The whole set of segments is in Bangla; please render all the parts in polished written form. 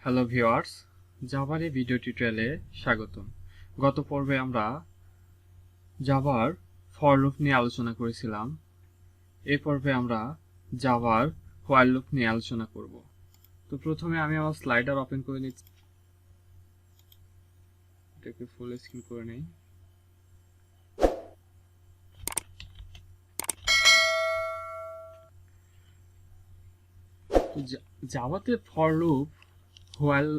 হ্যালো ভিউয়ার্স, জাভার এই ভিডিও টিউটোরিয়ালে স্বাগতম। গত পর্বে আমরা জাভার ফর লুপ নিয়ে আলোচনা করেছিলাম। এই পর্বে আমরা জাভার হোয়াইল লুপ নিয়ে আলোচনা করব। তো প্রথমে আমি আমার স্লাইডার ওপেন করে নিচ্ছি, এটাকে ফুল স্ক্রিন করে নেই। জাভাতে ফর লুপ হোয়াইল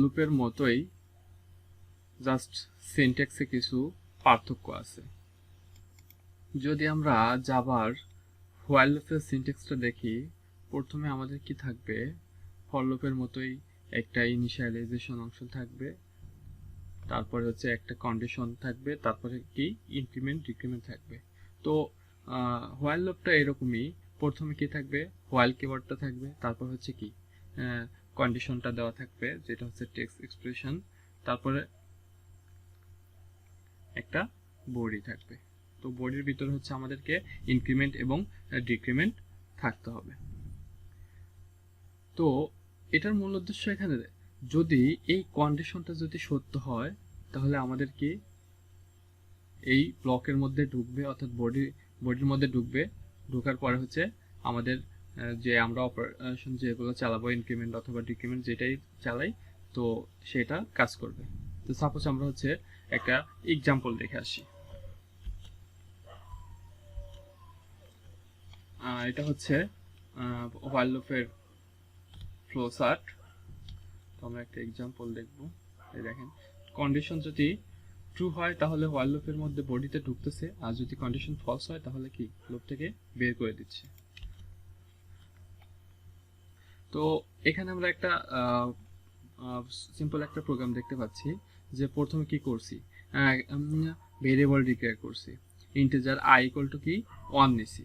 লুপের মতোই, জাস্ট সিনট্যাক্সে কিছু পার্থক্য আছে। যদি আমরা জাভার হোয়াইল লুপের সিনট্যাক্সটা দেখি, প্রথমে আমাদের কি থাকবে, ফর লুপের মতোই একটা ইনিশিয়ালাইজেশন অংশ থাকবে, তারপরে হচ্ছে একটা কন্ডিশন থাকবে, তারপরে কি ইনক্রিমেন্ট ডিক্রিমেন্ট থাকবে। তো হোয়াইল লুপটা এরকমই, প্রথমে কি থাকবে, হোয়াইল কিওয়ার্ডটা থাকবে, তারপর হচ্ছে কি কন্ডিশনটা দেওয়া থাকবে যেটা হচ্ছে টেক্সট এক্সপ্রেশন, তারপরে একটা বডি থাকবে। তো বডির ভিতরে হচ্ছে আমাদেরকে ইনক্রিমেন্ট এবং ডিক্রিমেন্ট থাকতে হবে। তো এটার মূল উদ্দেশ্য এখানে, যদি এই কন্ডিশনটা যদি সত্য হয় তাহলে আমাদের কি এই ব্লকের মধ্যে ঢুকবে, অর্থাৎ বডির মধ্যে ঢুকবে, ঢোকার পরে হচ্ছে আমাদের যে আমরা অপারেশন যেগুলো চালাবো, ইনক্রিমেন্ট অথবা ডিক্রিমেন্ট যেটাই চালাই, তো সেটা কাজ করবে। তো সাপোজ আমরা হচ্ছে একটা এক্সাম্পল দেখে আসি। এটা হচ্ছে হোয়াইল লুপের ফ্লো চার্ট। তো আমরা একটা এক্সাম্পল দেখব। এই দেখেন, কন্ডিশন যদি ট্রু হয় তাহলে হোয়াইল লুপের মধ্যে বডিতে ঢুকতেছে, আর যদি কন্ডিশন ফলস হয় তাহলে কি লুপ থেকে বের করে দিচ্ছে। তো এখানে আমরা একটা সিম্পল একটা প্রোগ্রাম দেখতে পাচ্ছি, যে প্রথমে কি করছি, ভেরিয়েবল ডিক্লেয়ার করছি, ইন্টিজার i ইকুয়াল টু কি 1 নিছি।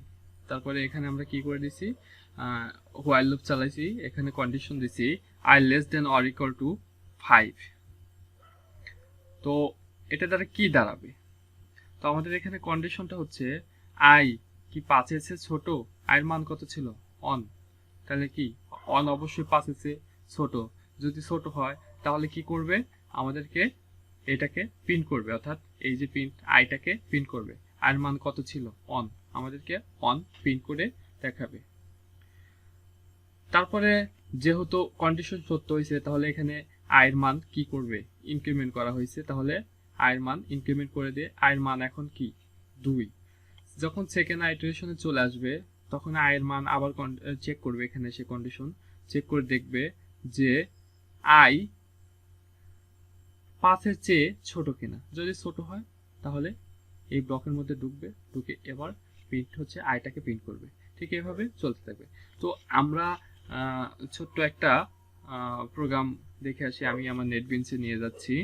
তারপরে এখানে আমরা কি করে দিছি, হোয়াইল লুপ চালাইছি, এখানে কন্ডিশন দিছি i less than or equal to 5। তো এটা দ্বারা কি দাঁড়াবে, তো আমাদের এখানে কন্ডিশনটা হচ্ছে i কি 5 এর চেয়ে ছোট, i এর মান কত ছিল 1, তাহলে কি 1 অবশ্যই 5 এর চেয়ে ছোট। যদি ছোট হয় তাহলে কি করবে, আমাদেরকে এটাকে প্রিন্ট করবে, অর্থাৎ এই যে প্রিন্ট আইটাকে প্রিন্ট করবে। আইয়ের মান কত ছিল 1, আমাদেরকে 1 প্রিন্ট করে দেখাবে। তারপরে যেহেতু কন্ডিশন সত্য হয়েছে, তাহলে এখানে আয়ের মান কি করবে, ইনক্রিমেন্ট করা হয়েছে, তাহলে আয়ের মান ইনক্রিমেন্ট করে দিয়ে আয়ের মান এখন কি 2। যখন সেকেন্ড আইটারেশনে চলে আসবে তখন আয়ের মান আবার চেক করবে, এখানে সে কন্ডিশন চেক করে দেখবে যে আই 5 এর চেয়ে ছোট কিনা। যদি ছোট হয় তাহলে এই ব্লকের মধ্যে ঢুকবে, ঢুকে এবার প্রিন্ট হচ্ছে আইটাকে প্রিন্ট করবে। ঠিক এইভাবে চলতে থাকবে। তো আমরা ছোট্ট একটা প্রোগ্রাম দেখে আসি। আমি আমার নেটবিনসে নিয়ে যাচ্ছি।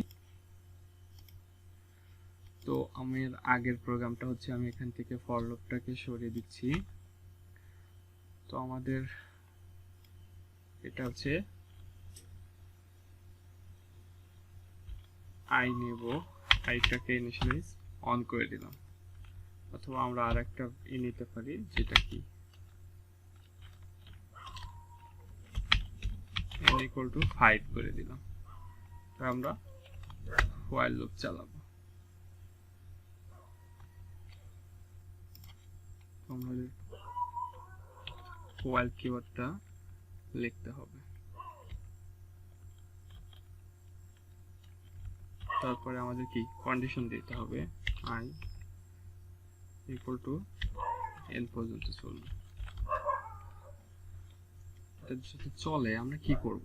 তো আমার আগের প্রোগ্রামটা হচ্ছে, আমি এখান থেকে ফর লুপটাকে সরিয়ে দিচ্ছি। তো আমাদের এটা হচ্ছে আই নেব, আইটাকে ইনিশিয়ালাইজ অন করে দিলাম, অথবা আমরা আর একটা নিতে পারি, যেটা কি n equal to 5 করে দিলাম। আমরা হোয়াইল লুপ চালাবো। আমাদের হোয়াইল কিওয়ার্ডটা লিখতে হবে, তারপরে আমাদের কি কন্ডিশন দিতে হবে, i ইকুয়াল টু n পর্যন্ত চলবে। এটা যদি চলে আমরা কি করব,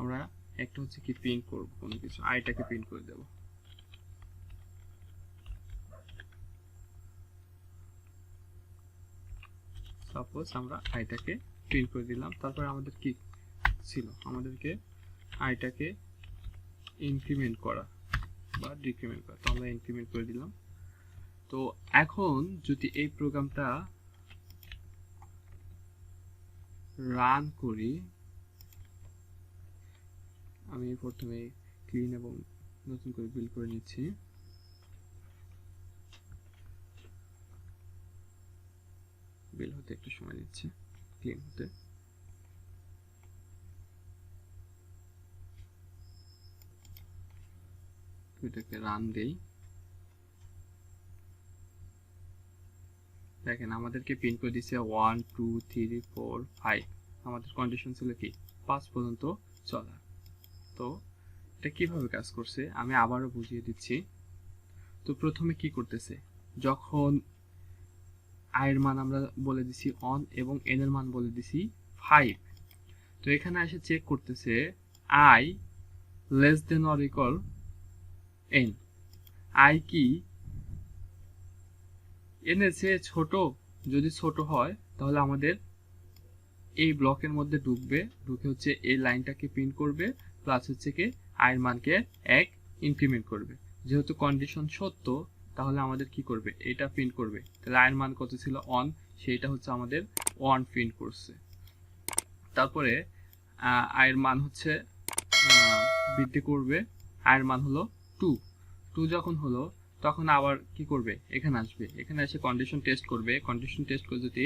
আমরা একটা হচ্ছে কি প্রিন্ট করব, কোনো কিছু আইটাকে প্রিন্ট করে দেব। সাপোজ আমরা আইটাকে প্রিন্ট করে দিলাম। তারপরে আমাদের কি ছিল, আমাদেরকে আইটাকে ইনক্রিমেন্ট করা বা ডিক্রিমেন্ট করা, তো আমরা ইনক্রিমেন্ট করে দিলাম। তো এখন যদি এই প্রোগ্রামটা রান করি, আমি প্রথমে ক্লিন এবং নতুন করে বিল্ড করে নিচ্ছি। বিল হতে একটু সময় নিচ্ছে, ক্লিন হতে। এটাকে রান দেই। দেখেন আমাদেরকে প্রিন্ট করে দিচ্ছে 1 2 3 4 5। আমাদের কন্ডিশন ছিল কি 5 পর্যন্ত চলা। তো এটা কিভাবে কাজ করছে আমি আবারও বুঝিয়ে দিচ্ছি। তো প্রথমে কি করতেছে, যখন i এর মান আমরা বলে দিছি অন এবং n এর মান বলে দিছি 5, তো এখানে এসে চেক করতেছে i less than or equal n, i কি n এর চেয়ে ছোট। যদি ছোট হয় তাহলে আমাদের এই ব্লকের মধ্যে ঢুকবে, ঢুকে হচ্ছে এই লাইনটাকে প্রিন্ট করবে, প্লাস হচ্ছে কি i এর মানকে 1 ইনক্রিমেন্ট করবে। যেহেতু কন্ডিশন সত্য তাহলে আমাদের কি করবে, এটা প্রিন্ট করবে। তাহলে i এর মান কত ছিল অন, সেইটা হচ্ছে আমাদের 1 প্রিন্ট করছে। তারপরে i এর মান হচ্ছে বৃদ্ধি করবে, i এর মান হলো 2। 2 যখন হলো তখন আবার কি করবে, এখানে আসবে, এখানে এসে কন্ডিশন টেস্ট করবে। কন্ডিশন টেস্ট করে যদি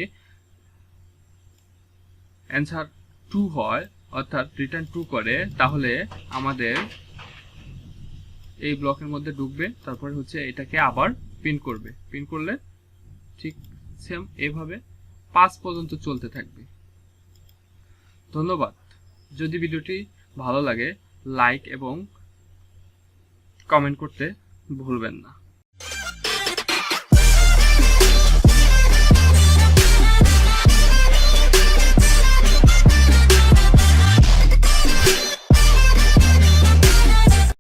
অ্যান্সার 2 হয়, অর্থাৎ রিটার্ন 2 করে, তাহলে আমাদের এই ব্লকের মধ্যে ঢুকবে। তারপরে হচ্ছে এটাকে আবার প্রিন্ট করবে। প্রিন্ট করলে ঠিক সেম এভাবে 5 পর্যন্ত চলতে থাকবে। ধন্যবাদ। যদি ভিডিওটি ভালো লাগে লাইক এবং কমেন্ট করতে ভুলবেন না।